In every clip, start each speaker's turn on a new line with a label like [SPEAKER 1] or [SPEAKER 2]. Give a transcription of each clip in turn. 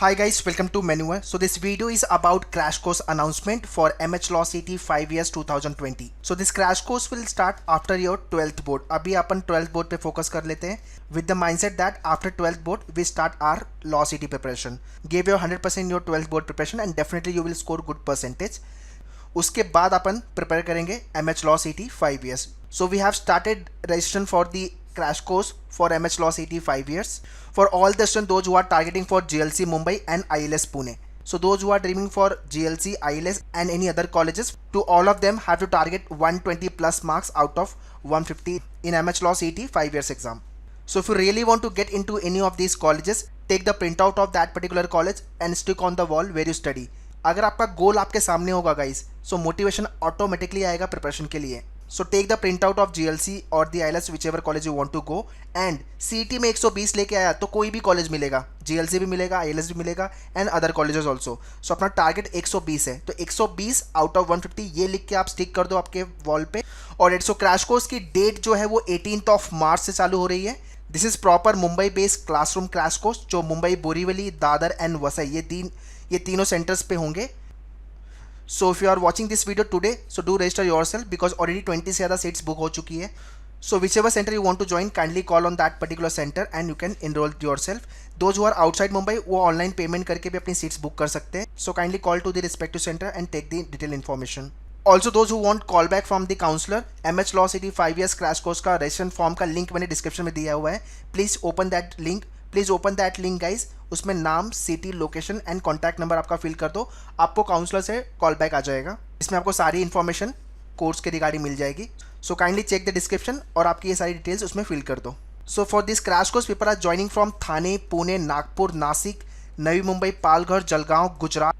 [SPEAKER 1] Hi guys, welcome to Manoeuvre. So this video is about crash course announcement for MHCET 5 years 2020. So this crash course will start after your 12th board. अभी अपन 12th board पे focus कर लेते हैं with the mindset that after 12th board we start our LAWCET preparation. Give your 100% your 12th board preparation and definitely you will score good percentage. उसके बाद अपन prepare करेंगे MHCET 5 years. So we have started registration for the crash course for MHCET 5 years for all the students those who are targeting for GLC Mumbai and ILS Pune. So those who are dreaming for GLC, ILS and any other colleges, to all of them have to target 120 plus marks out of 150 in MHCET 5 years exam. So if you really want to get into any of these colleges, take the printout of that particular college and stick on the wall where you study. अगर आपका गोल आपके सामने होगा guys, so motivation automatically आएगा preparation के लिए. So take the print out of GLC और the ILS whichever college you want to go. And CET में 120 लेके आया तो कोई भी कॉलेज मिलेगा, GLC भी मिलेगा, ILS भी मिलेगा एंड अदर कॉलेजेस ऑल्सो. सो अपना टारगेट 120 है, तो 120 आउट ऑफ 150 ये लिख के आप स्टिक कर दो आपके वॉल पे. और सो क्रैश कोर्स की डेट जो है वो 18 मार्च से चालू हो रही है. This is proper Mumbai based classroom crash course जो मुंबई, बोरीवली, दादर एंड वसई ये तीनों सेंटर्स पे होंगे. So if you are watching this video today, so do register yourself because already 20 से ज़्यादा seats book हो चुकी है. So whichever center you want to join, kindly call on that particular center and you can enroll yourself. Those who are outside Mumbai, वो online payment करके भी अपनी seats book कर सकते हैं. So kindly call to the respective center and take the detailed information. Also those who want call back from the counselor, MHCET 5 years crash course का registration form का link मैंने description में दिया हुआ है. Please open that link. Please open that link guys. उसमें नाम, city, location and contact number आपका फिल कर दो. आपको काउंसलर से कॉल बैक आ जाएगा. इसमें आपको सारी इन्फॉर्मेशन कोर्स के रिगार्डिंग मिल जाएगी. So kindly check the description और आपकी ये सारी डिटेल्स उसमें फिल कर दो. So for this crash course people are joining from Thane, Pune, Nagpur, Nashik, Navi Mumbai, Palghar, Jalgaon, Gujarat.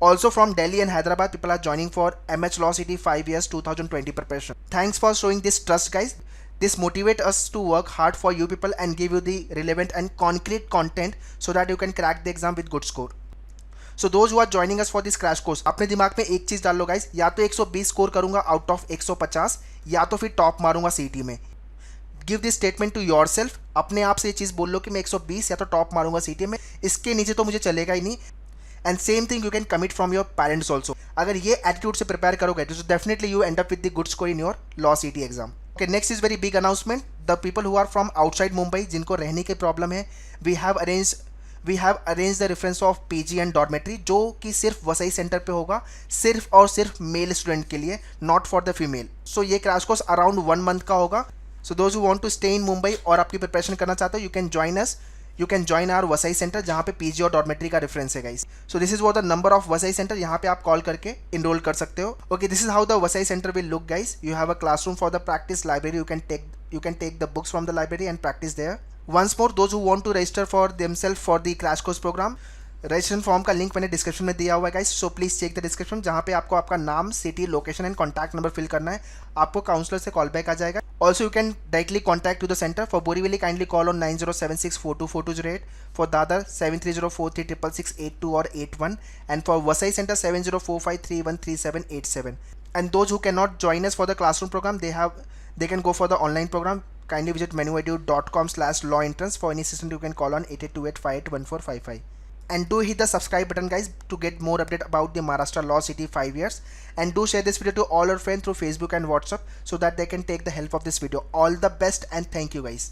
[SPEAKER 1] Also from Delhi and Hyderabad, people are joining for MHCET 5 years 2020 preparation. Thanks for showing this trust, guys. This motivates us to work hard for you people and give you the relevant and concrete content so that you can crack the exam with good score. So those who are joining us for this crash course, अपने दिमाग में एक चीज़ डाल लो guys, या तो 120 score करूंगा out of 150 या तो फिर टॉप मारूंगा CET में. Give this statement to yourself. अपने आप से ये चीज़ बोल लो कि मैं 120 या तो टॉप मारूंगा CET में, इसके नीचे तो मुझे चलेगा ही नहीं. And same thing you can commit from your parents also. अगर ये एटीट्यूड से प्रिपेयर करोगे तो definitely you and up with the good score in your LAWCET exam. Okay, next is very big announcement. The people who are from outside Mumbai, जिनको रहने की problem है, we have arranged the reference of PG and dormitory जो कि सिर्फ Vasai centre पे होगा, सिर्फ और सिर्फ मेल स्टूडेंट के लिए, not for the female. So ये क्रैश कोर्स अराउंड 1 मंथ का होगा. So those who want to stay in Mumbai और आपकी प्रिपरेशन करना चाहते हो, you can join us. You can join our Vasai centre जहाँ पे PG और डॉर्मेट्री का रेफरेंस है guys. So this is what the number of Vasai centre, यहाँ पे आप कॉल करके इनरोल कर सकते हो. Okay, this is how the Vasai centre will look guys. You have a classroom for the practice, library, you can take the books from the library and practice there. Once more, those who want to register for themselves for the crash course program, registration form का link मैंने description में दिया हुआ है guys. So please check the description जहाँ पे आपको आपका नाम, city, location and contact number fill करना है. आपको काउंसलर से कॉल बैक आ जाएगा. Also you can directly contact to the centre. For Borivali kindly call on 9076424208. For Dadar 7304366682 और 81. And for Vasai centre 7045313787. And those who can not join us for the classroom program, they can go for the online program. Kindly visit manuedu.com/lawentrance. For any assistance you can call on 8828581455. And do hit the subscribe button guys to get more update about the Maharashtra LAWCET 5 years. And do share this video to all your friends through Facebook and WhatsApp so that they can take the help of this video. All the best and thank you guys.